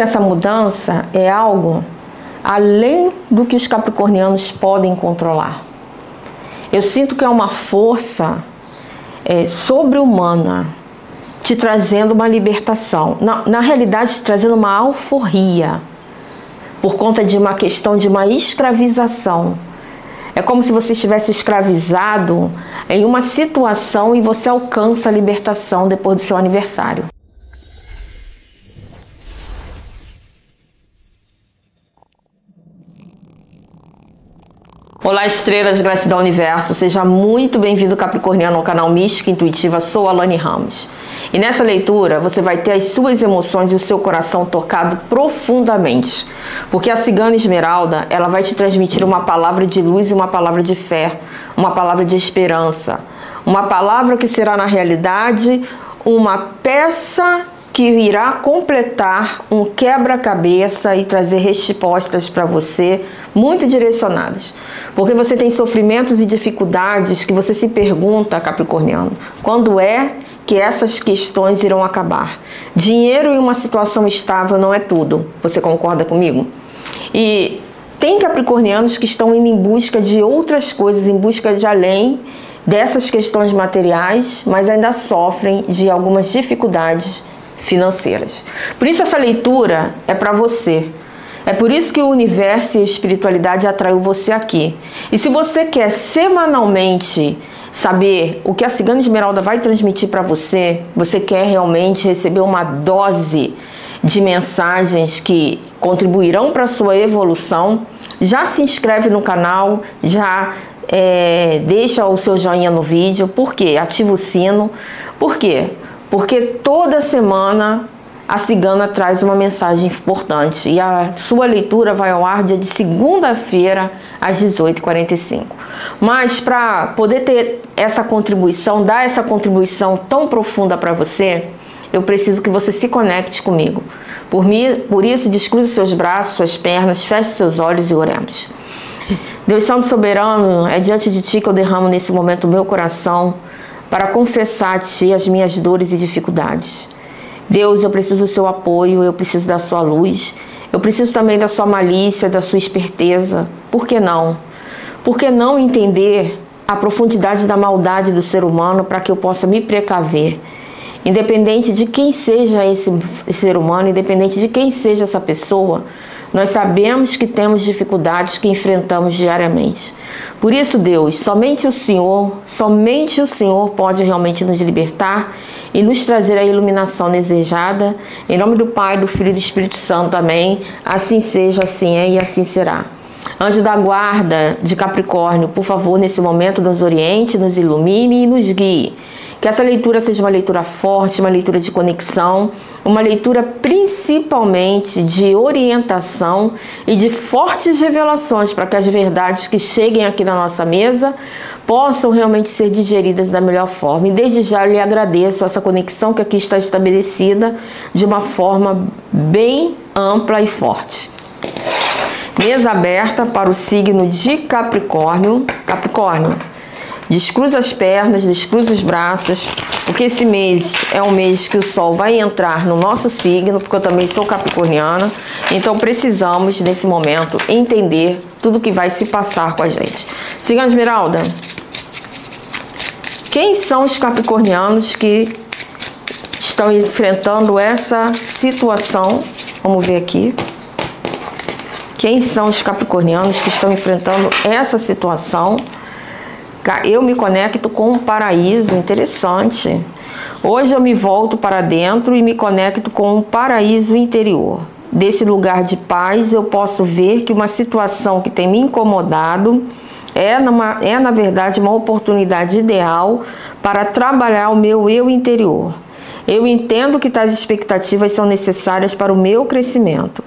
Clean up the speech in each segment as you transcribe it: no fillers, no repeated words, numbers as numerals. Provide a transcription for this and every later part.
que essa mudança é algo além do que os capricornianos podem controlar. Eu sinto que é uma força sobre-humana te trazendo uma libertação. Na realidade, te trazendo uma alforria por conta de uma questão de uma escravização. É como se você estivesse escravizado em uma situação e você alcança a libertação depois do seu aniversário. Olá, estrelas, gratidão universo, seja muito bem-vindo capricorniano ao canal Mística Intuitiva, sou Alane Ramos. E nessa leitura você vai ter as suas emoções e o seu coração tocado profundamente, porque a cigana Esmeralda, ela vai te transmitir uma palavra de luz e uma palavra de fé, uma palavra de esperança, uma palavra que será na realidade uma peça que irá completar um quebra-cabeça e trazer respostas para você muito direcionadas. Porque você tem sofrimentos e dificuldades que você se pergunta, capricorniano, quando é que essas questões irão acabar? Dinheiro e uma situação estável não é tudo. Você concorda comigo? E tem capricornianos que estão indo em busca de outras coisas, em busca de além dessas questões materiais, mas ainda sofrem de algumas dificuldades financeiras. Por isso essa leitura é para você. É por isso que o universo e a espiritualidade atraiu você aqui. E se você quer semanalmente saber o que a cigana Esmeralda vai transmitir para você, você quer realmente receber uma dose de mensagens que contribuirão para a sua evolução, já se inscreve no canal, já deixa o seu joinha no vídeo. Por quê? Ativa o sino. Por quê? Porque toda semana a cigana traz uma mensagem importante e a sua leitura vai ao ar dia de segunda-feira às 18h45. Mas para poder ter essa contribuição, dar essa contribuição tão profunda para você, eu preciso que você se conecte comigo. Por isso, descruze seus braços, suas pernas, feche seus olhos e oremos. Deus Santo Soberano, é diante de Ti que eu derramo nesse momento o meu coração para confessar a Ti as minhas dores e dificuldades. Deus, eu preciso do seu apoio, eu preciso da sua luz, eu preciso também da sua malícia, da sua esperteza. Por que não? Por que não entender a profundidade da maldade do ser humano para que eu possa me precaver? Independente de quem seja esse ser humano, independente de quem seja essa pessoa, nós sabemos que temos dificuldades que enfrentamos diariamente. Por isso, Deus, somente o Senhor pode realmente nos libertar e nos trazer a iluminação desejada. Em nome do Pai, do Filho e do Espírito Santo. Amém. Assim seja, assim é e assim será. Anjo da guarda de Capricórnio, por favor, nesse momento nos oriente, nos ilumine e nos guie. Que essa leitura seja uma leitura forte, uma leitura de conexão, uma leitura principalmente de orientação e de fortes revelações para que as verdades que cheguem aqui na nossa mesa possam realmente ser digeridas da melhor forma. E desde já eu lhe agradeço essa conexão que aqui está estabelecida de uma forma bem ampla e forte. Mesa aberta para o signo de Capricórnio. Capricórnio, descruza as pernas, descruza os braços, porque esse mês é um mês que o Sol vai entrar no nosso signo, porque eu também sou capricorniana, então precisamos, nesse momento, entender tudo que vai se passar com a gente. Cigana Esmeralda, quem são os capricornianos que estão enfrentando essa situação? Vamos ver aqui. Quem são os capricornianos que estão enfrentando essa situação? Eu me conecto com um paraíso interessante. Hoje eu me volto para dentro e me conecto com um paraíso interior. Desse lugar de paz eu posso ver que uma situação que tem me incomodado é na verdade uma oportunidade ideal para trabalhar o meu eu interior. Eu entendo que tais expectativas são necessárias para o meu crescimento.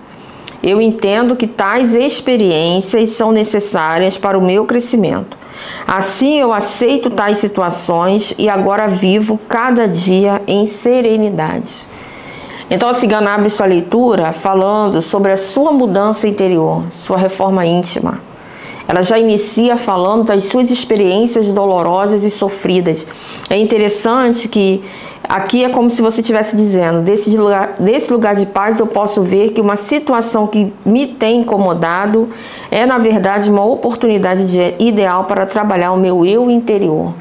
Eu entendo que tais experiências são necessárias para o meu crescimento. Assim eu aceito tais situações e agora vivo cada dia em serenidade. Então a cigana abre sua leitura falando sobre a sua mudança interior, sua reforma íntima. Ela já inicia falando das suas experiências dolorosas e sofridas. É interessante que Aqui é como se você estivesse dizendo, desse lugar de paz eu posso ver que uma situação que me tem incomodado é, na verdade, uma oportunidade ideal para trabalhar o meu eu interior.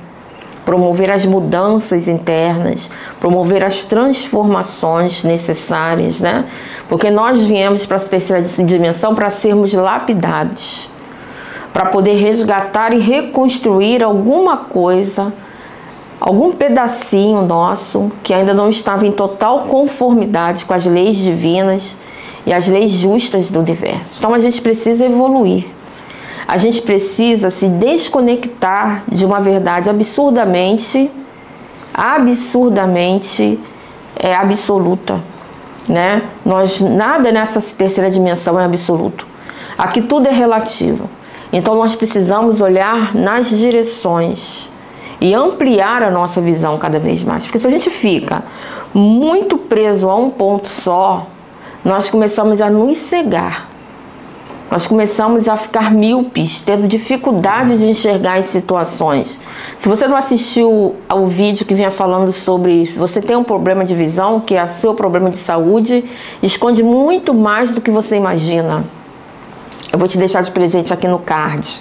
Promover as mudanças internas, promover as transformações necessárias, né? Porque nós viemos para essa terceira dimensão para sermos lapidados, para poder resgatar e reconstruir alguma coisa, algum pedacinho nosso que ainda não estava em total conformidade com as leis divinas e as leis justas do universo. Então a gente precisa evoluir. A gente precisa se desconectar de uma verdade absurdamente absoluta, né? Nada nessa terceira dimensão é absoluto. Aqui tudo é relativo. Então nós precisamos olhar nas direções e ampliar a nossa visão cada vez mais. Porque se a gente fica muito preso a um ponto só, nós começamos a nos cegar. Nós começamos a ficar míopes, tendo dificuldade de enxergar as situações. Se você não assistiu ao vídeo que vinha falando sobre se você tem um problema de visão, que é o seu problema de saúde, esconde muito mais do que você imagina. Eu vou te deixar de presente aqui no card,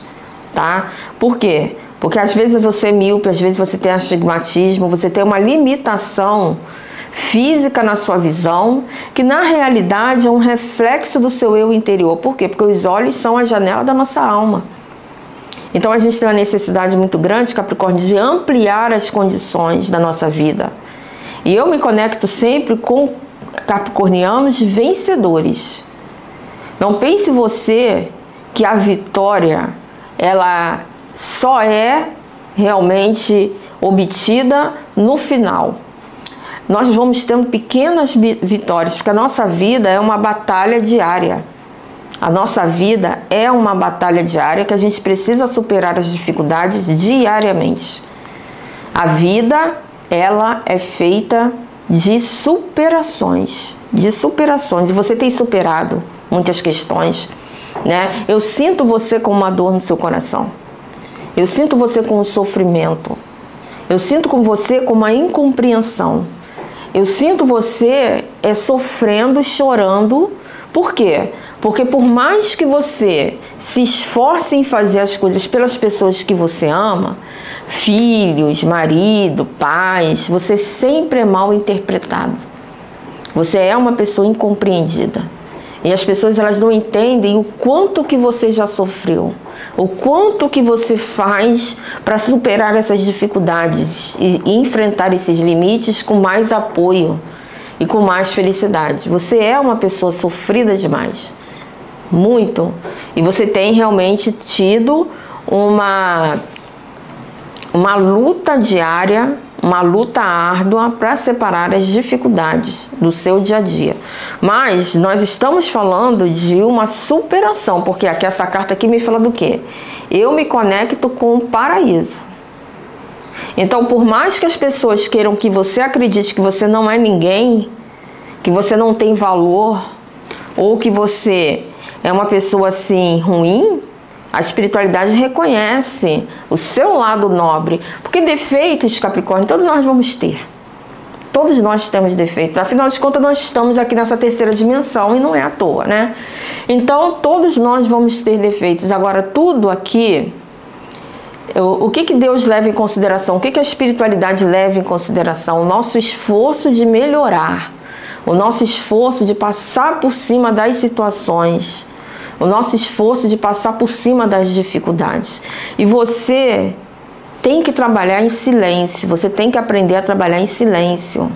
tá? Por quê? Porque às vezes você é míope, às vezes você tem astigmatismo, você tem uma limitação física na sua visão, que na realidade é um reflexo do seu eu interior. Por quê? Porque os olhos são a janela da nossa alma. Então a gente tem uma necessidade muito grande, Capricórnio, de ampliar as condições da nossa vida. E eu me conecto sempre com capricornianos vencedores. Não pense você que a vitória, ela só é realmente obtida no final. Nós vamos tendo pequenas vitórias, porque a nossa vida é uma batalha diária. A nossa vida é uma batalha diária que a gente precisa superar as dificuldades diariamente. A vida, ela é feita de superações, e você tem superado muitas questões, né? Eu sinto você com uma dor no seu coração. Eu sinto você com um sofrimento. Eu sinto com você com uma incompreensão. Eu sinto você sofrendo, chorando. Por quê? Porque por mais que você se esforce em fazer as coisas pelas pessoas que você ama, filhos, marido, pais, você sempre é mal interpretado. Você é uma pessoa incompreendida. E as pessoas, elas não entendem o quanto que você já sofreu, o quanto que você faz para superar essas dificuldades e enfrentar esses limites com mais apoio e com mais felicidade. Você é uma pessoa sofrida demais, muito. E você tem realmente tido uma luta diária, uma luta árdua para separar as dificuldades do seu dia a dia. Mas nós estamos falando de uma superação, porque aqui essa carta aqui me fala do quê? Eu me conecto com o paraíso. Então, por mais que as pessoas queiram que você acredite que você não é ninguém, que você não tem valor, ou que você é uma pessoa assim ruim, a espiritualidade reconhece o seu lado nobre. Porque defeitos, Capricórnio, todos nós vamos ter. Todos nós temos defeitos. Afinal de contas, nós estamos aqui nessa terceira dimensão e não é à toa, né? Então, todos nós vamos ter defeitos. Agora, tudo aqui, o que Deus leva em consideração? O que a espiritualidade leva em consideração? O nosso esforço de melhorar. O nosso esforço de passar por cima das situações. O nosso esforço de passar por cima das dificuldades. E você tem que trabalhar em silêncio. Você tem que aprender a trabalhar em silêncio.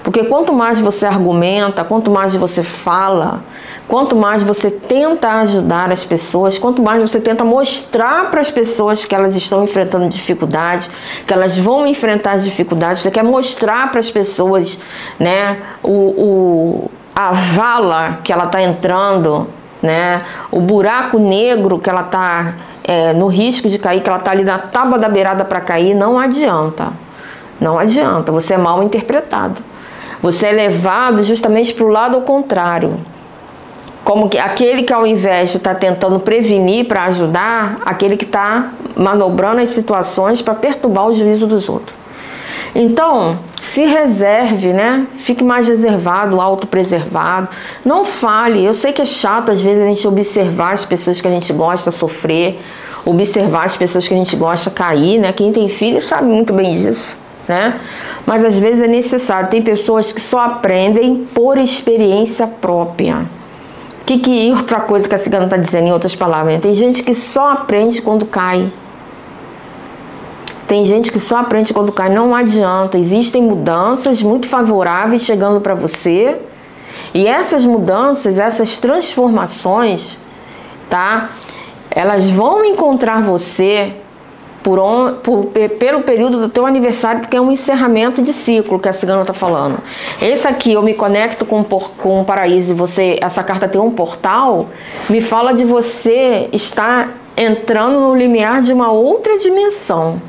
Porque quanto mais você argumenta, quanto mais você fala, quanto mais você tenta ajudar as pessoas, quanto mais você tenta mostrar para as pessoas que elas estão enfrentando dificuldades, que elas vão enfrentar as dificuldades, você quer mostrar para as pessoas, né, a vala que ela está entrando, né, o buraco negro que ela está no risco de cair, que ela está ali na tábua da beirada para cair, não adianta. Não adianta, você é mal interpretado. Você é levado justamente para o lado ao contrário. Como que aquele que ao invés de estar tentando prevenir para ajudar, aquele que está manobrando as situações para perturbar o juízo dos outros. Então, se reserve, né? Fique mais reservado, autopreservado. Não fale. Eu sei que é chato, às vezes, a gente observar as pessoas que a gente gosta sofrer, observar as pessoas que a gente gosta cair, né? Quem tem filho sabe muito bem disso, né? Mas, às vezes, é necessário. Tem pessoas que só aprendem por experiência própria. Outra coisa que a cigana está dizendo, em outras palavras, né? Tem gente que só aprende quando cai. Tem gente que só aprende quando cai, não adianta. Existem mudanças muito favoráveis chegando para você. E essas mudanças, essas transformações, tá? Elas vão encontrar você pelo período do teu aniversário, porque é um encerramento de ciclo que a cigana está falando. Esse aqui, eu me conecto com o paraíso, e essa carta tem um portal, me fala de você estar entrando no limiar de uma outra dimensão,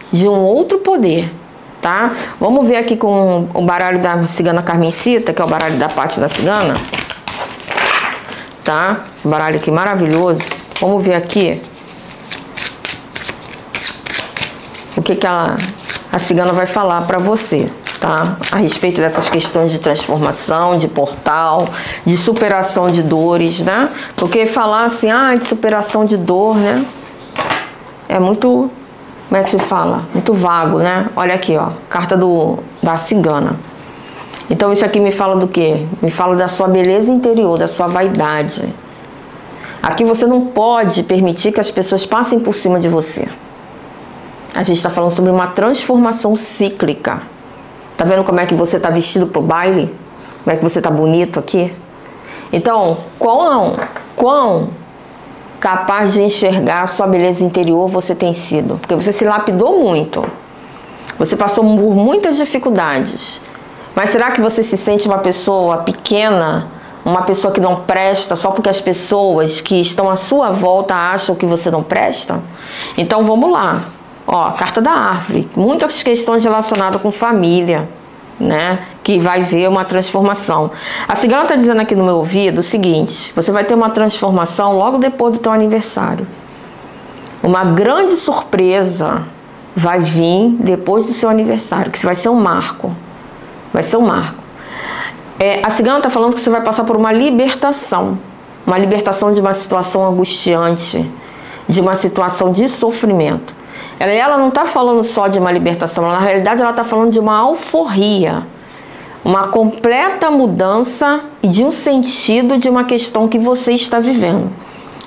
de um outro poder, tá? Vamos ver aqui com o baralho da cigana Carmencita, que é o baralho da parte da cigana, tá? Esse baralho aqui maravilhoso. Vamos ver aqui o que a cigana vai falar para você, tá? A respeito dessas questões de transformação, de portal, de superação de dores, né? Porque falar assim, de superação de dor, né? É muito... Como é que se fala? Muito vago, né? Olha aqui, ó. Carta da cigana. Então isso aqui me fala do quê? Me fala da sua beleza interior, da sua vaidade. Aqui você não pode permitir que as pessoas passem por cima de você. A gente está falando sobre uma transformação cíclica. Tá vendo como é que você tá vestido pro baile? Como é que você tá bonito aqui? Então, quão capaz de enxergar a sua beleza interior você tem sido? Porque você se lapidou muito. Você passou por muitas dificuldades. Mas será que você se sente uma pessoa pequena? Uma pessoa que não presta só porque as pessoas que estão à sua volta acham que você não presta? Então vamos lá. Ó, carta da árvore. Muitas questões relacionadas com família, né? Que vai ver uma transformação. A cigana está dizendo aqui no meu ouvido o seguinte: você vai ter uma transformação logo depois do teu aniversário. Uma grande surpresa vai vir depois do seu aniversário, que isso vai ser um marco. Vai ser um marco. A cigana está falando que você vai passar por uma libertação de uma situação angustiante, de uma situação de sofrimento. Ela não está falando só de uma libertação, na realidade ela está falando de uma alforria, uma completa mudança e de um sentido de uma questão que você está vivendo.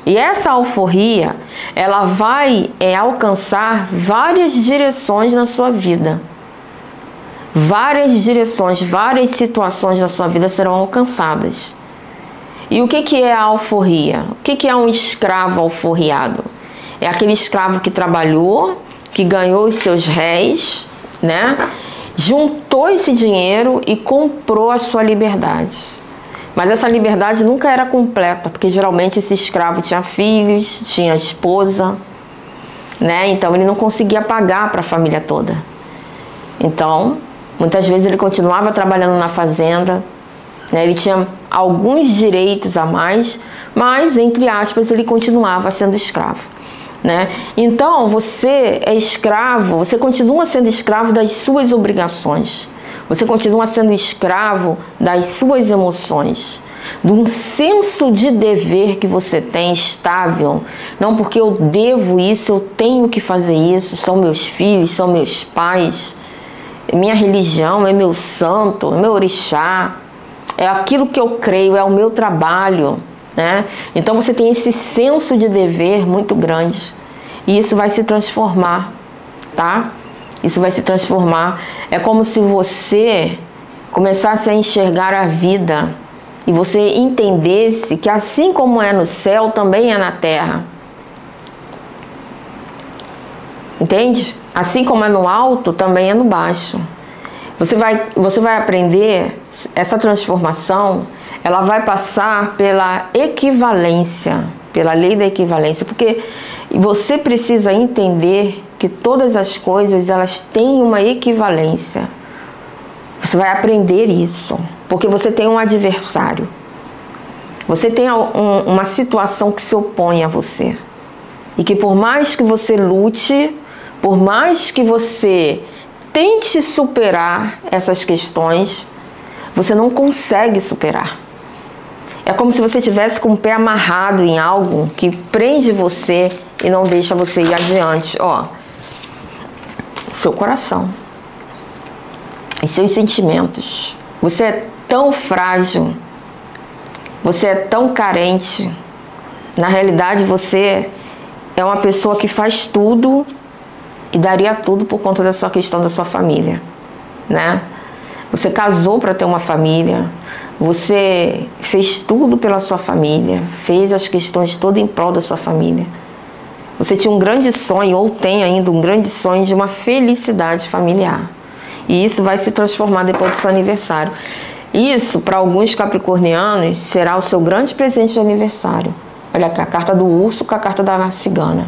E essa alforria, ela vai alcançar várias direções na sua vida. Várias direções, várias situações na sua vida serão alcançadas. E o que é a alforria? O que é um escravo alforriado? É aquele escravo que trabalhou, que ganhou os seus réis, né? Juntou esse dinheiro e comprou a sua liberdade. Mas essa liberdade nunca era completa, porque geralmente esse escravo tinha filhos, tinha esposa, né? Então ele não conseguia pagar para a família toda. Então, muitas vezes ele continuava trabalhando na fazenda, né? Ele tinha alguns direitos a mais, mas, entre aspas, ele continuava sendo escravo, né? Então, você é escravo, você continua sendo escravo das suas obrigações. Você continua sendo escravo das suas emoções, de um senso de dever que você tem estável. Não porque eu devo isso, eu tenho que fazer isso, são meus filhos, são meus pais, é minha religião, é meu santo, é meu orixá, é aquilo que eu creio, é o meu trabalho, né? Então você tem esse senso de dever muito grande e isso vai se transformar, tá? Isso vai se transformar. É como se você começasse a enxergar a vida e você entendesse que assim como é no céu, também é na terra. Entende? Assim como é no alto, também é no baixo. Você vai aprender, essa transformação, ela vai passar pela equivalência, pela lei da equivalência, porque você precisa entender que todas as coisas, elas têm uma equivalência. Você vai aprender isso, porque você tem um adversário. Você tem uma situação que se opõe a você. E que por mais que você lute, por mais que você tente superar essas questões, você não consegue superar. É como se você tivesse com o pé amarrado em algo que prende você e não deixa você ir adiante. Ó, seu coração e seus sentimentos. Você é tão frágil, você é tão carente. Na realidade, você é uma pessoa que faz tudo e daria tudo por conta da sua questão da sua família, né? Você casou para ter uma família, você fez tudo pela sua família, fez as questões todas em prol da sua família. Você tinha um grande sonho, ou tem ainda um grande sonho de uma felicidade familiar. E isso vai se transformar depois do seu aniversário. Isso, para alguns capricornianos, será o seu grande presente de aniversário. Olha aqui, a carta do urso com a carta da cigana,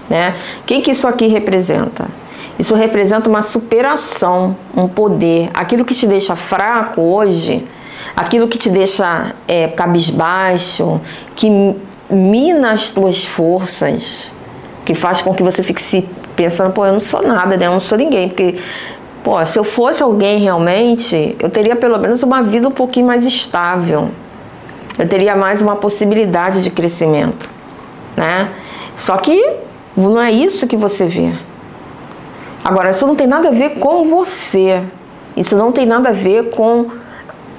né? O que isso aqui representa? Isso representa uma superação, um poder. Aquilo que te deixa fraco hoje, aquilo que te deixa cabisbaixo, que mina as tuas forças, que faz com que você fique se pensando, pô, eu não sou nada, né? Eu não sou ninguém, porque, pô, se eu fosse alguém realmente, eu teria pelo menos uma vida um pouquinho mais estável. Eu teria mais uma possibilidade de crescimento, né? Só que não é isso que você vê. Agora, isso não tem nada a ver com você. Isso não tem nada a ver com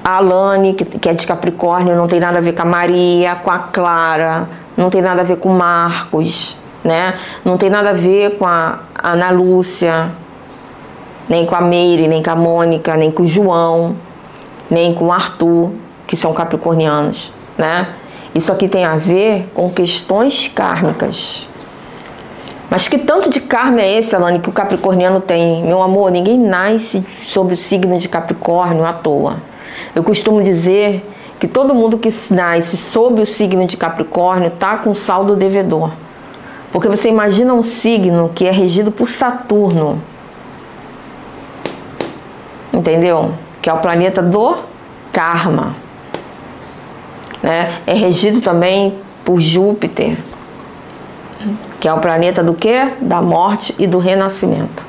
a Alane, que é de Capricórnio, não tem nada a ver com a Maria, com a Clara, não tem nada a ver com o Marcos, né? Não tem nada a ver com a Ana Lúcia, nem com a Meire, nem com a Mônica, nem com o João, nem com o Arthur, que são capricornianos, né? Isso aqui tem a ver com questões kármicas. Mas que tanto de karma é esse, Alane, que o capricorniano tem? Meu amor, ninguém nasce sob o signo de Capricórnio à toa. Eu costumo dizer que todo mundo que nasce sob o signo de Capricórnio está com saldo devedor. Porque você imagina um signo que é regido por Saturno, entendeu? Que é o planeta do karma, né? É regido também por Júpiter, que é o planeta do quê? Da morte e do renascimento,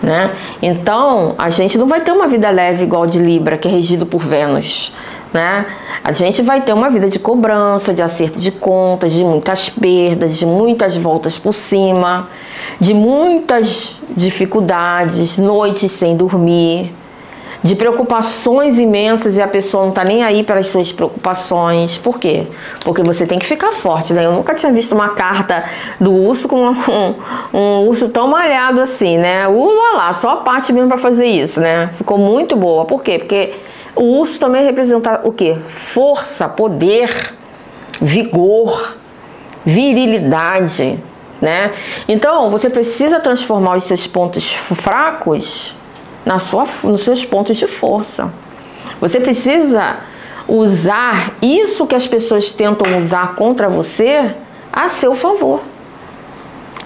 né? Então, a gente não vai ter uma vida leve igual de Libra, que é regido por Vênus, né? A gente vai ter uma vida de cobrança, de acerto de contas, de muitas perdas, de muitas voltas por cima, de muitas dificuldades, noites sem dormir, de preocupações imensas e a pessoa não está nem aí para as suas preocupações. Por quê? Porque você tem que ficar forte, né? Eu nunca tinha visto uma carta do urso com um urso tão malhado assim, né? Lá, só a parte mesmo para fazer isso, né? Ficou muito boa. Por quê? Porque o urso também representa o quê? Força, poder, vigor, virilidade, né? Então, você precisa transformar os seus pontos fracos nos seus pontos de força. Você precisa usar isso que as pessoas tentam usar contra você a seu favor.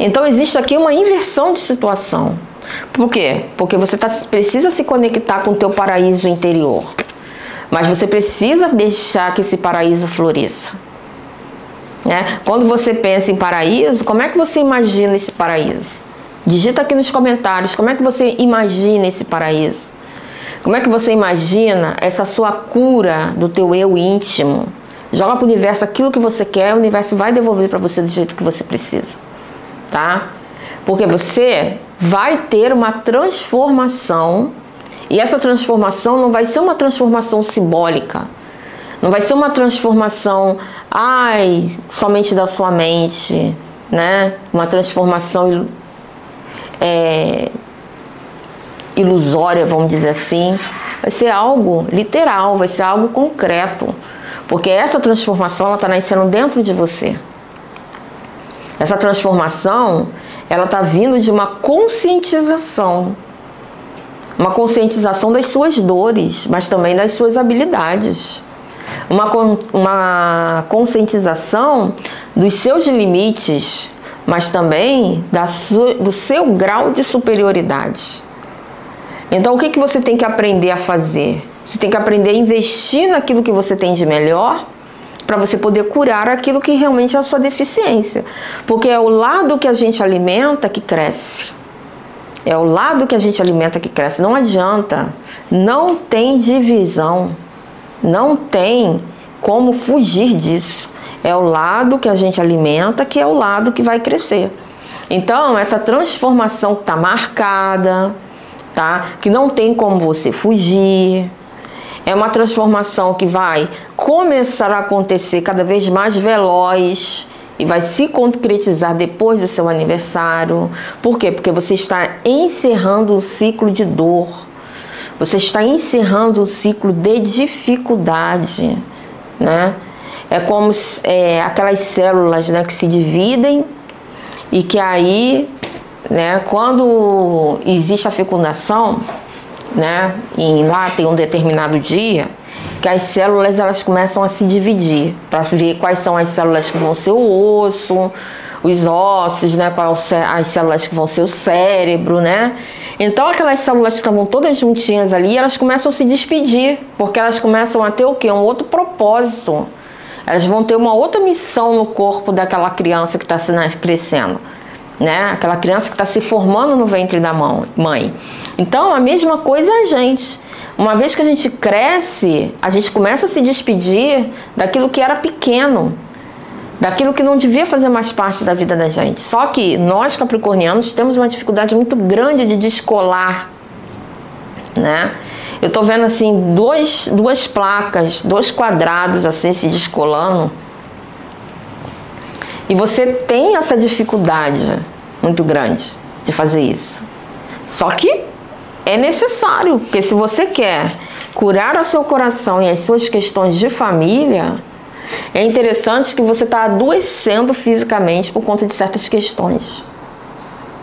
Então existe aqui uma inversão de situação. Por quê? Porque você precisa se conectar com o teu paraíso interior. Mas você precisa deixar que esse paraíso floresça, né? Quando você pensa em paraíso, como é que você imagina esse paraíso? Digita aqui nos comentários, como é que você imagina esse paraíso? Como é que você imagina essa sua cura do teu eu íntimo? Joga para o universo aquilo que você quer, o universo vai devolver para você do jeito que você precisa, tá? Porque você vai ter uma transformação, e essa transformação não vai ser uma transformação simbólica, não vai ser uma transformação, somente da sua mente, né? Uma transformação ilusória, vamos dizer assim. Vai ser algo literal, vai ser algo concreto, porque essa transformação ela está nascendo dentro de você. Essa transformação ela está vindo de uma conscientização das suas dores, mas também das suas habilidades, uma conscientização dos seus limites, mas também do seu grau de superioridade. Então, o que você tem que aprender a fazer? Você tem que aprender a investir naquilo que você tem de melhor, para você poder curar aquilo que realmente é a sua deficiência. Porque é o lado que a gente alimenta que cresce. É o lado que a gente alimenta que cresce. Não adianta. Não tem divisão. Não tem como fugir disso. É o lado que a gente alimenta que é o lado que vai crescer. Então, essa transformação que está marcada, tá? Que não tem como você fugir. É uma transformação que vai começar a acontecer cada vez mais veloz e vai se concretizar depois do seu aniversário. Por quê? Porque você está encerrando um ciclo de dor. Você está encerrando um ciclo de dificuldade, né? É como aquelas células, né, que se dividem e que aí, né, quando existe a fecundação, né, e lá tem um determinado dia que as células elas começam a se dividir para ver quais são as células que vão ser o osso, os ossos, né, quais as células que vão ser o cérebro, né? Então aquelas células que estavam todas juntinhas ali, elas começam a se despedir, porque elas começam a ter o quê? Um outro propósito. Elas vão ter uma outra missão no corpo daquela criança que está crescendo, né? Aquela criança que está se formando no ventre da mãe. Então a mesma coisa é a gente. Uma vez que a gente cresce, a gente começa a se despedir daquilo que era pequeno, daquilo que não devia fazer mais parte da vida da gente. Só que nós, capricornianos, temos uma dificuldade muito grande de descolar, né? Eu tô vendo assim duas placas, 2 quadrados assim se descolando. E você tem essa dificuldade muito grande de fazer isso. Só que é necessário, porque se você quer curar o seu coração e as suas questões de família, é interessante que você está adoecendo fisicamente por conta de certas questões,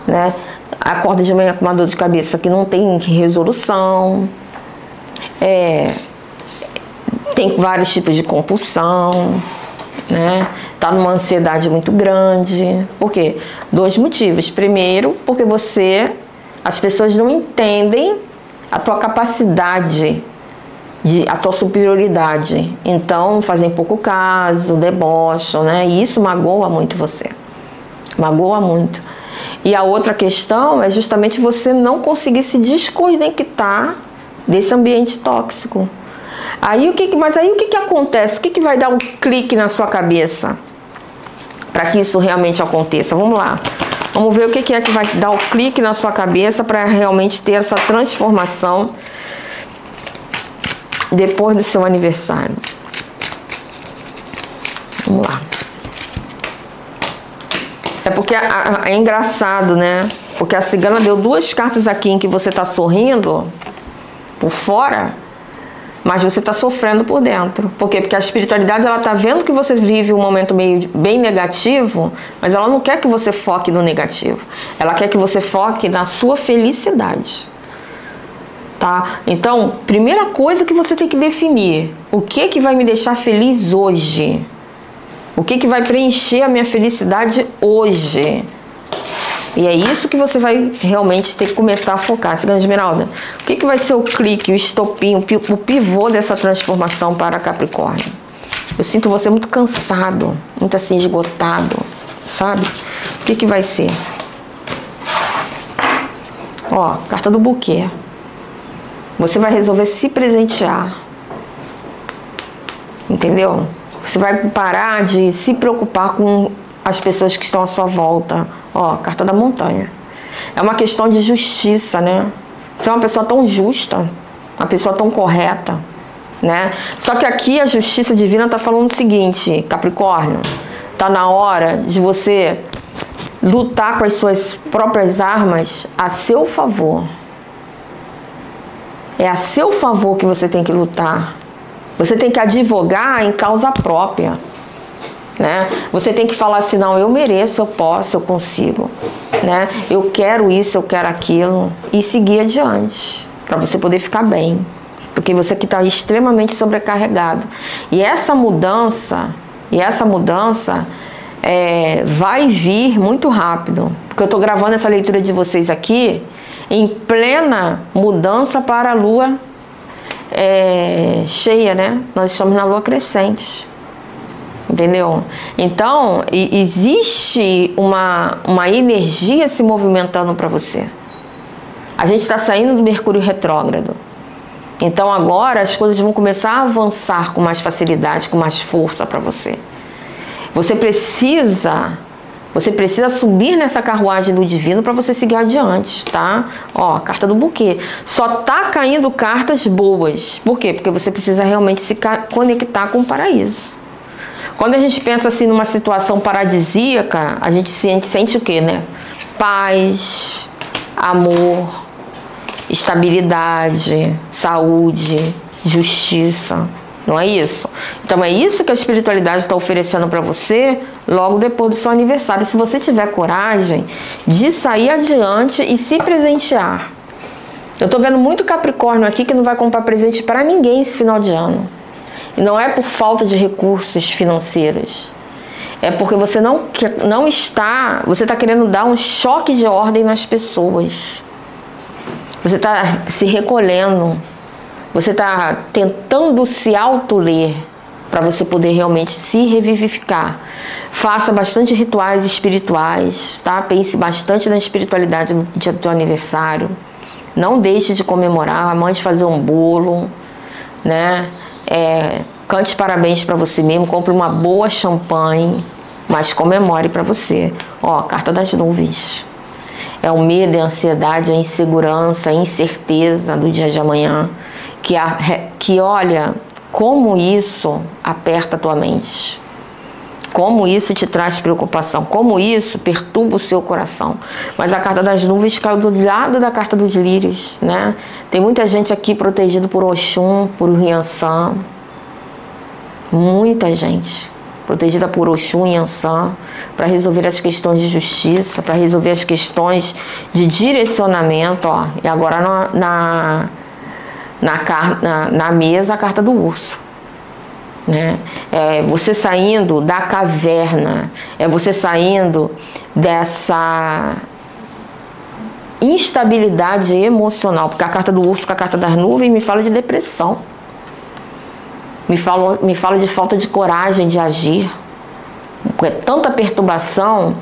né? Acorda de manhã com uma dor de cabeça que não tem resolução, tem vários tipos de compulsão, né? Tá numa ansiedade muito grande. Por quê? 2 motivos. Primeiro, porque as pessoas não entendem a tua capacidade, a tua superioridade. Então, fazem pouco caso, debocham, né? E isso magoa muito você. Magoa muito. E a outra questão é justamente você não conseguir se desconectar desse ambiente tóxico. Mas aí o que acontece? O que vai dar um clique na sua cabeça para que isso realmente aconteça? Vamos lá. Vamos ver o que é que vai dar o clique na sua cabeça para realmente ter essa transformação depois do seu aniversário. Vamos lá. É porque é engraçado, né? Porque a cigana deu 2 cartas aqui em que você está sorrindo por fora, mas você está sofrendo por dentro. Por quê? Porque a espiritualidade ela está vendo que você vive um momento bem negativo, mas ela não quer que você foque no negativo. Ela quer que você foque na sua felicidade. Tá? Então, primeira coisa que você tem que definir: o que vai me deixar feliz hoje? O que vai preencher a minha felicidade hoje? E é isso que você vai realmente ter que começar a focar. Cigana Esmeralda, o que vai ser o clique, o estopim, o pivô dessa transformação para Capricórnio? Eu sinto você muito cansado, muito assim esgotado, sabe? O que vai ser? Ó, carta do buquê. Você vai resolver se presentear. Entendeu? Você vai parar de se preocupar com as pessoas que estão à sua volta. Ó, carta da montanha. É uma questão de justiça, né? Você é uma pessoa tão justa, uma pessoa tão correta, né? Só que aqui a justiça divina está falando o seguinte, Capricórnio, tá na hora de você lutar com as suas próprias armas a seu favor. É a seu favor que você tem que lutar. Você tem que advogar em causa própria, né? Você tem que falar assim, não, eu mereço, eu posso, eu consigo, né? Eu quero isso, eu quero aquilo, e seguir adiante, para você poder ficar bem, porque você que está extremamente sobrecarregado. E essa mudança vai vir muito rápido, porque eu estou gravando essa leitura de vocês aqui em plena mudança para a lua cheia, né? Nós estamos na lua crescente. Entendeu? Então, existe uma energia se movimentando para você. A gente está saindo do Mercúrio retrógrado. Então agora as coisas vão começar a avançar com mais facilidade, com mais força para você. Você precisa subir nessa carruagem do divino para você seguir adiante, tá? Ó, carta do buquê. Só tá caindo cartas boas. Por quê? Porque você precisa realmente se conectar com o paraíso. Quando a gente pensa assim numa situação paradisíaca, a gente sente o quê, né? Paz, amor, estabilidade, saúde, justiça, não é isso? Então é isso que a espiritualidade está oferecendo para você logo depois do seu aniversário, se você tiver coragem de sair adiante e se presentear. Eu tô vendo muito Capricórnio aqui que não vai comprar presente para ninguém esse final de ano. E não é por falta de recursos financeiros. É porque você você está querendo dar um choque de ordem nas pessoas. Você está se recolhendo, você está tentando se auto-ler para você poder realmente se revivificar. Faça bastante rituais espirituais, tá? Pense bastante na espiritualidade no dia do teu aniversário. Não deixe de comemorar, mande fazer um bolo, né? Cante parabéns para você mesmo, compre uma boa champanhe, mas comemore para você. Ó, carta das nuvens. É o medo, a ansiedade, a insegurança, a incerteza do dia de amanhã. Que olha, como isso aperta a tua mente. Como isso te traz preocupação. Como isso perturba o seu coração. Mas a carta das nuvens caiu do lado da carta dos lírios, né? Tem muita gente aqui protegida por Oxum, por Yansan. Muita gente protegida por Oxum e Yansan, para resolver as questões de justiça, para resolver as questões de direcionamento, ó. E agora na mesa a carta do urso, né? É você saindo da caverna, é você saindo dessa instabilidade emocional, porque a carta do urso com a carta das nuvens me fala de depressão. Me fala de falta de coragem de agir. É tanta perturbação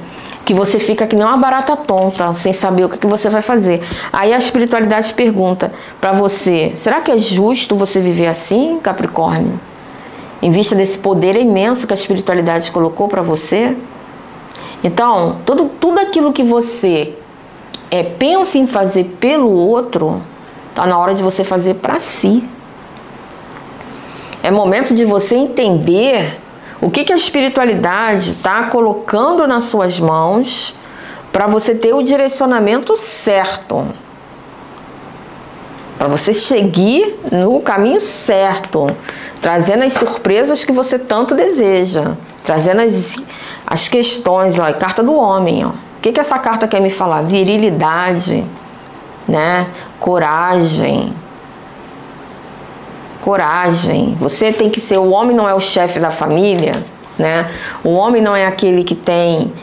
que você fica que nem uma barata tonta, sem saber o que você vai fazer. Aí a espiritualidade pergunta para você: será que é justo você viver assim, Capricórnio? Em vista desse poder imenso que a espiritualidade colocou para você? Então, tudo aquilo que você pensa em fazer pelo outro, tá na hora de você fazer para si. É momento de você entender o que a espiritualidade está colocando nas suas mãos para você ter o direcionamento certo. Para você seguir no caminho certo, trazendo as surpresas que você tanto deseja, trazendo as questões, ó, a carta do homem, ó. O que essa carta quer me falar? Virilidade, né? Coragem. Coragem. Você tem que ser, o homem não é o chefe da família, né? O homem não é aquele que tem,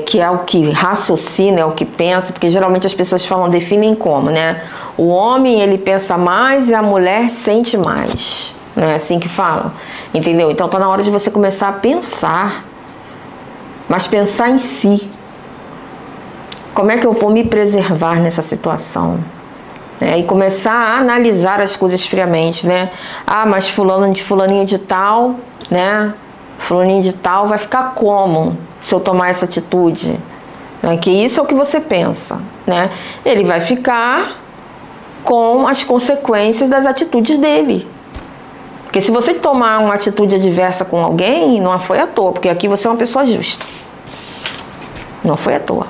que é o que raciocina, é o que pensa, porque geralmente as pessoas definem como, né? O homem, ele pensa mais e a mulher sente mais. Não é assim que falam? Entendeu? Então tá na hora de você começar a pensar, mas pensar em si. Como é que eu vou me preservar nessa situação? E começar a analisar as coisas friamente, né? Ah, mas fulaninho de tal, né? Fulaninho de tal vai ficar como se eu tomar essa atitude? Que isso é o que você pensa, né? Ele vai ficar com as consequências das atitudes dele. Porque se você tomar uma atitude adversa com alguém, não foi à toa, porque aqui você é uma pessoa justa. Não foi à toa.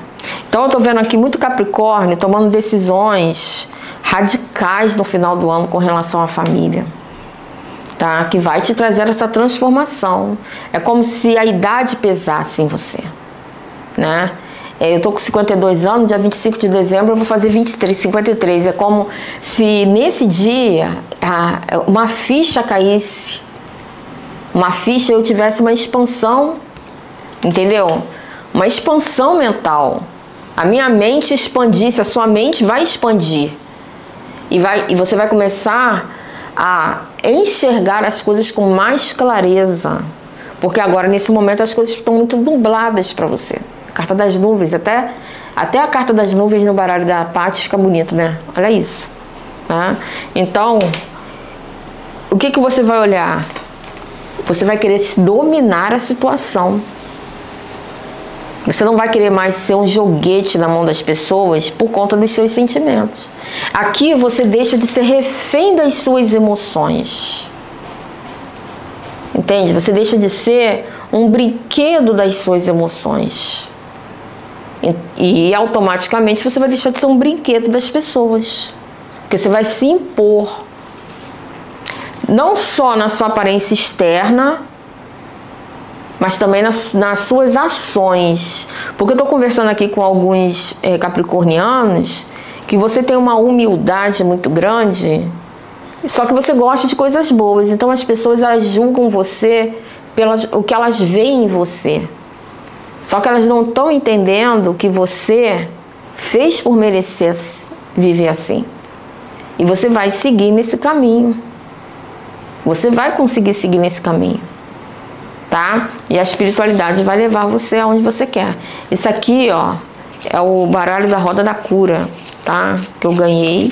Então eu tô vendo aqui muito Capricórnio tomando decisões radicais no final do ano com relação à família, tá? Que vai te trazer essa transformação. É como se a idade pesasse em você, né? Eu tô com 52 anos, dia 25 de dezembro eu vou fazer 53. É como se nesse dia uma ficha caísse, uma ficha, eu tivesse uma expansão, entendeu? Uma expansão mental. A minha mente expandisse, a sua mente vai expandir. E você vai começar a enxergar as coisas com mais clareza. Porque agora, nesse momento, as coisas estão muito nubladas para você. A carta das nuvens, até a carta das nuvens no baralho da Paty fica bonito, né? Olha isso. Tá? Então, o que você vai olhar? Você vai querer dominar a situação. Você não vai querer mais ser um joguete na mão das pessoas por conta dos seus sentimentos. Aqui você deixa de ser refém das suas emoções. Entende? Você deixa de ser um brinquedo das suas emoções. E automaticamente você vai deixar de ser um brinquedo das pessoas. Porque você vai se impor. Não só na sua aparência externa, mas também nas suas ações. Porque eu estou conversando aqui com alguns capricornianos que você tem uma humildade muito grande, só que você gosta de coisas boas. Então as pessoas, elas julgam você pelo que elas veem em você. Só que elas não estão entendendo que você fez por merecer viver assim. E você vai seguir nesse caminho. Você vai conseguir seguir nesse caminho. Tá? E a espiritualidade vai levar você aonde você quer. Isso aqui, ó, é o baralho da Roda da Cura, tá? Que eu ganhei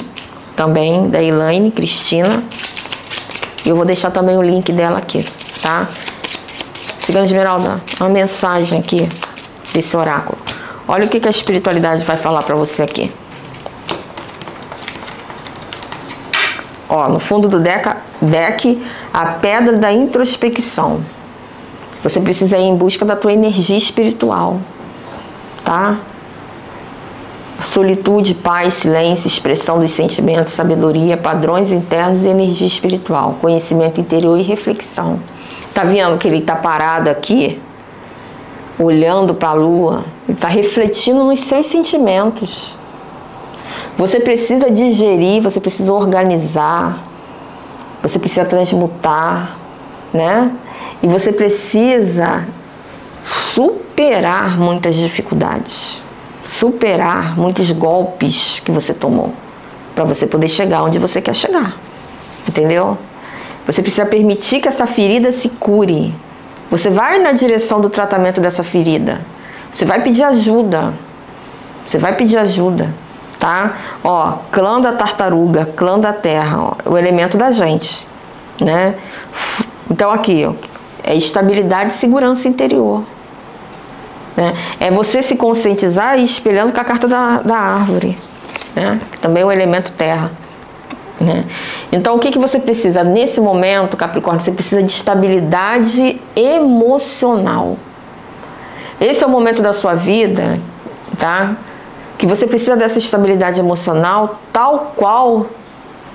também, da Elaine Cristina. E eu vou deixar também o link dela aqui, tá? Cigana Esmeralda, uma mensagem aqui desse oráculo. Olha o que a espiritualidade vai falar pra você aqui. Ó, no fundo do deck, a pedra da introspecção. Você precisa ir em busca da tua energia espiritual, tá? Solitude, paz, silêncio, expressão dos sentimentos, sabedoria, padrões internos e energia espiritual, conhecimento interior e reflexão. Tá vendo que ele tá parado aqui, olhando para a lua? Ele tá refletindo nos seus sentimentos. Você precisa digerir, você precisa organizar, você precisa transmutar, né? E você precisa superar muitas dificuldades, superar muitos golpes que você tomou, para você poder chegar onde você quer chegar, entendeu? Você precisa permitir que essa ferida se cure. Você vai na direção do tratamento dessa ferida. Você vai pedir ajuda. Você vai pedir ajuda, tá? Ó, clã da tartaruga, clã da terra, ó, o elemento da gente, né? Então aqui, ó, é estabilidade e segurança interior, né? É você se conscientizar e espelhando com a carta da árvore, né? Que também é o elemento terra, né? Então o que você precisa nesse momento, Capricórnio? Você precisa de estabilidade emocional. Esse é o momento da sua vida, tá? Que você precisa dessa estabilidade emocional, tal qual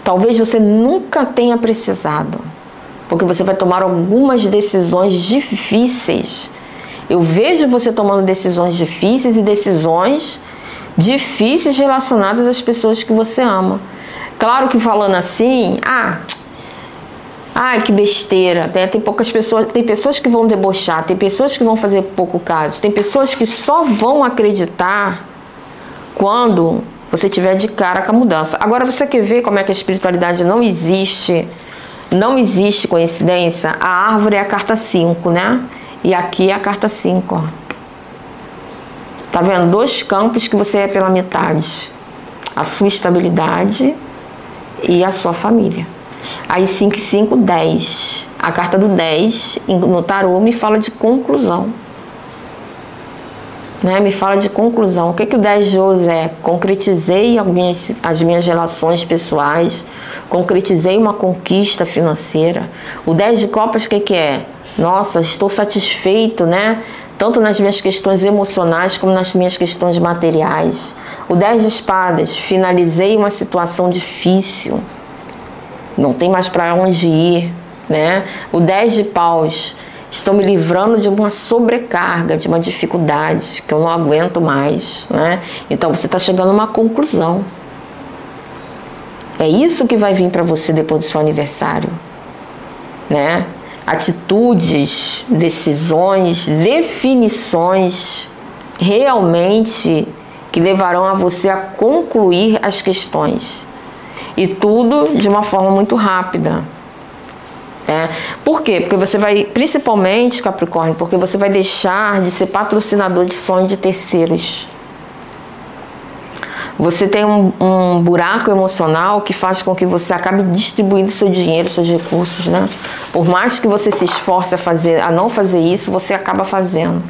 talvez você nunca tenha precisado. Porque você vai tomar algumas decisões difíceis. Eu vejo você tomando decisões difíceis e decisões difíceis relacionadas às pessoas que você ama. Claro que falando assim, ai, que besteira, tem poucas pessoas, tem pessoas que vão debochar, tem pessoas que vão fazer pouco caso, tem pessoas que só vão acreditar quando você tiver de cara com a mudança. Agora você quer ver como é que a espiritualidade não existe coincidência? A árvore é a carta 5, né? E aqui é a carta 5, ó. Tá vendo? 2 campos que você é pela metade. A sua estabilidade e a sua família. Aí 5 e 5, 10. A carta do 10 no tarô me fala de conclusão, né? Me fala de conclusão. O que o 10 de ouros é? Concretizei as minhas relações pessoais, concretizei uma conquista financeira. O 10 de copas, o que é? Nossa, estou satisfeito, né? Tanto nas minhas questões emocionais como nas minhas questões materiais. O 10 de espadas, finalizei uma situação difícil, não tem mais para onde ir, né? O 10 de paus, estou me livrando de uma sobrecarga, de uma dificuldade que eu não aguento mais, né? Então você está chegando a uma conclusão. É isso que vai vir para você depois do seu aniversário, né? Atitudes, decisões, definições realmente que levarão a você a concluir as questões. E tudo de uma forma muito rápida. Por quê? Porque você vai, principalmente, Capricórnio, porque você vai deixar de ser patrocinador de sonho de terceiros. Você tem um buraco emocional que faz com que você acabe distribuindo seu dinheiro, seus recursos, né? Por mais que você se esforce a não fazer isso, você acaba fazendo.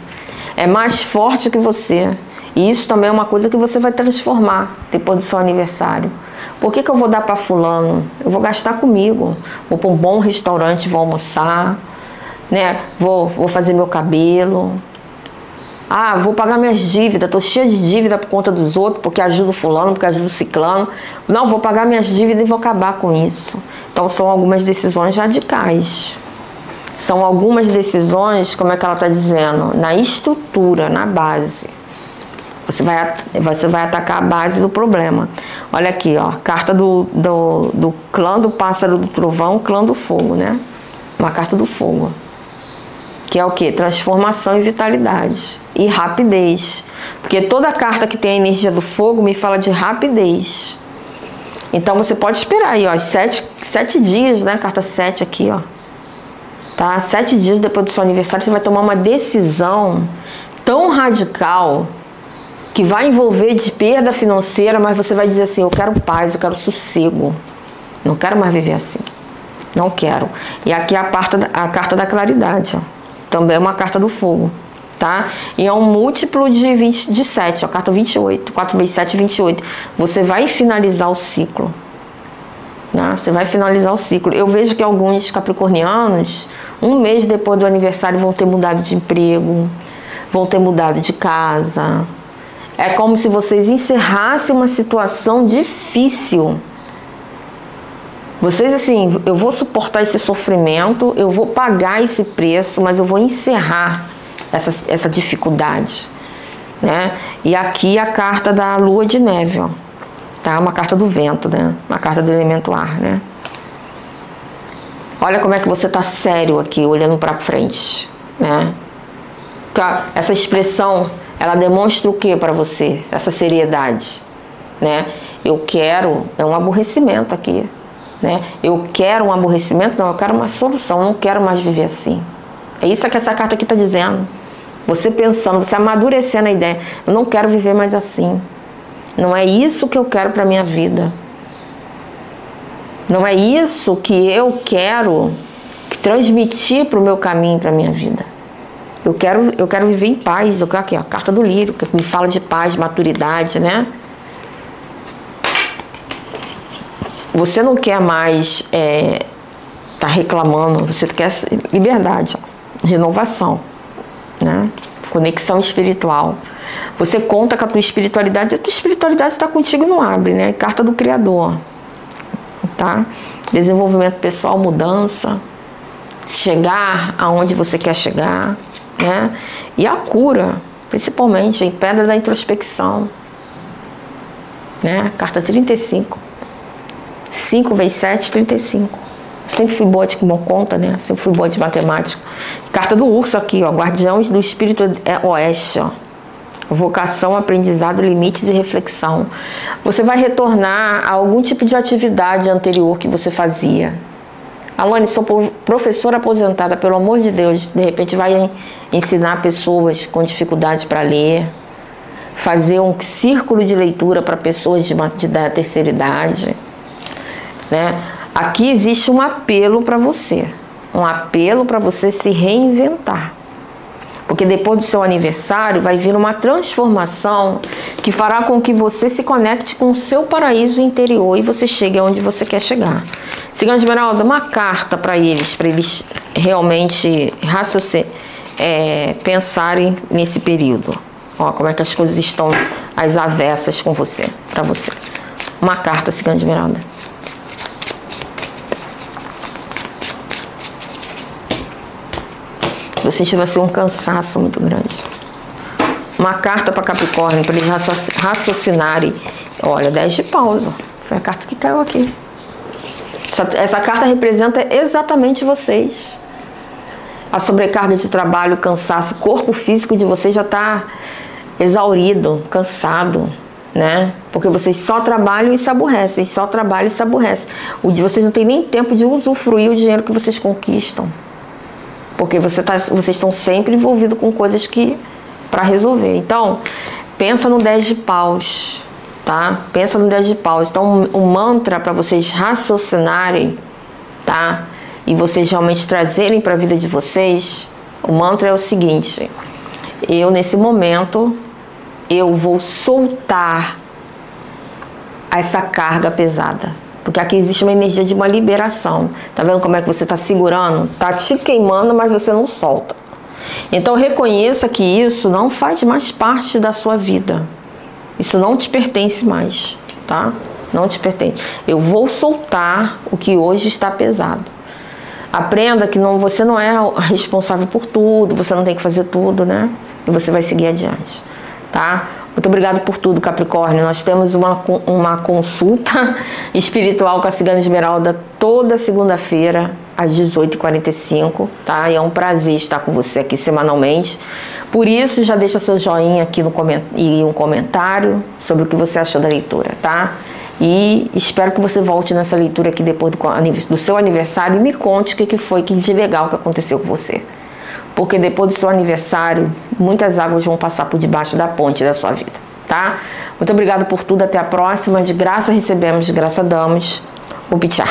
É mais forte que você. E isso também é uma coisa que você vai transformar depois do seu aniversário. Por que eu vou dar para fulano? Eu vou gastar comigo. Vou para um bom restaurante, vou almoçar, né? Vou fazer meu cabelo. Ah, vou pagar minhas dívidas, estou cheia de dívida por conta dos outros, porque ajudo fulano, porque ajudo ciclano. Não, vou pagar minhas dívidas e vou acabar com isso. Então são algumas decisões radicais. São algumas decisões, como é que ela está dizendo? Na estrutura, na base. Você vai atacar a base do problema. Olha aqui, ó, carta do clã do pássaro do trovão, clã do fogo, né? Uma carta do fogo. Que é o quê? Transformação e vitalidade. E rapidez. Porque toda carta que tem a energia do fogo me fala de rapidez. Então você pode esperar aí, ó, 7 dias, né? Carta 7 aqui, ó. Tá? 7 dias depois do seu aniversário você vai tomar uma decisão tão radical que vai envolver de perda financeira, mas você vai dizer assim, eu quero paz, eu quero sossego. Não quero mais viver assim. Não quero. E aqui é a carta da claridade, ó. Também é uma carta do fogo, tá? E é um múltiplo de 7, ó, carta 28. 4 vezes 7, 28. Você vai finalizar o ciclo. Né? Você vai finalizar o ciclo. Eu vejo que alguns capricornianos, um mês depois do aniversário, vão ter mudado de emprego, vão ter mudado de casa. É como se vocês encerrassem uma situação difícil. Vocês, assim, eu vou suportar esse sofrimento, eu vou pagar esse preço, mas eu vou encerrar essa dificuldade, né? E aqui a carta da lua de neve, ó, tá? Uma carta do vento, né? Uma carta do elemento ar, né? Olha como é que você tá sério aqui, olhando para frente, né? Essa expressão, ela demonstra o que para você? Essa seriedade, né? Eu quero, é um aborrecimento aqui, né? Eu quero um aborrecimento, não, eu quero uma solução, eu não quero mais viver assim. É isso que essa carta aqui está dizendo. Você pensando, você amadurecendo a ideia, eu não quero viver mais assim. Não é isso que eu quero para minha vida. Não é isso que eu quero transmitir para o meu caminho, para a minha vida. Eu quero viver em paz. Eu quero aqui, ó, a carta do lírio, que me fala de paz, maturidade, né? Você não quer mais tá reclamando, você quer liberdade, ó, renovação, né? Conexão espiritual. Você conta com a tua espiritualidade, a tua espiritualidade está contigo e não abre, né? Carta do Criador, tá? Desenvolvimento pessoal, mudança, chegar aonde você quer chegar, né? E a cura, principalmente, em pedra da introspecção, né? Carta 35. 5 vezes 7, 35. Sempre fui boa de conta, né? Sempre fui boa de matemática. Carta do urso aqui, ó. Guardiões do espírito oeste, ó. Vocação, aprendizado, limites e reflexão. Você vai retornar a algum tipo de atividade anterior que você fazia. Alane, sou professora aposentada, pelo amor de Deus. De repente vai ensinar pessoas com dificuldade para ler. Fazer um círculo de leitura para pessoas da terceira idade. Né? Aqui existe um apelo para você. Um apelo para você se reinventar. Porque depois do seu aniversário vai vir uma transformação que fará com que você se conecte com o seu paraíso interior e você chegue aonde você quer chegar. Cigana Esmeralda, uma carta para eles realmente pensarem nesse período. Ó, como é que as coisas estão às avessas com você, para você. Uma carta, Cigana Esmeralda. Eu senti vai ser um cansaço muito grande. Uma carta para Capricórnio, para eles raciocinarem. Olha, 10 de paus, ó. Foi a carta que caiu aqui. Essa carta representa exatamente vocês. A sobrecarga de trabalho, o cansaço, o corpo físico de vocês já está exaurido, cansado, né? Porque vocês só trabalham e se aborrecem, só trabalham e se aborrecem. Vocês não têm nem tempo de usufruir o dinheiro que vocês conquistam. Porque vocês estão sempre envolvidos com coisas para resolver. Então, pensa no 10 de paus, tá? Pensa no 10 de paus. Então, o mantra para vocês raciocinarem, tá? E vocês realmente trazerem para a vida de vocês, o mantra é o seguinte: eu, nesse momento, eu vou soltar essa carga pesada. Porque aqui existe uma energia de uma liberação. Tá vendo como é que você tá segurando? Tá te queimando, mas você não solta. Então reconheça que isso não faz mais parte da sua vida. Isso não te pertence mais, tá? Não te pertence. Eu vou soltar o que hoje está pesado. Aprenda que você não é responsável por tudo, você não tem que fazer tudo, né? E você vai seguir adiante, tá? Muito obrigado por tudo, Capricórnio. Nós temos uma consulta espiritual com a Cigana Esmeralda toda segunda-feira, às 18h45, tá? E é um prazer estar com você aqui semanalmente. Por isso, já deixa seu joinha aqui e um comentário sobre o que você achou da leitura, tá? E espero que você volte nessa leitura aqui depois do seu aniversário e me conte o que foi de legal que aconteceu com você. Porque depois do seu aniversário, muitas águas vão passar por debaixo da ponte da sua vida, tá? Muito obrigado por tudo, até a próxima. De graça recebemos, de graça damos. O Pichá.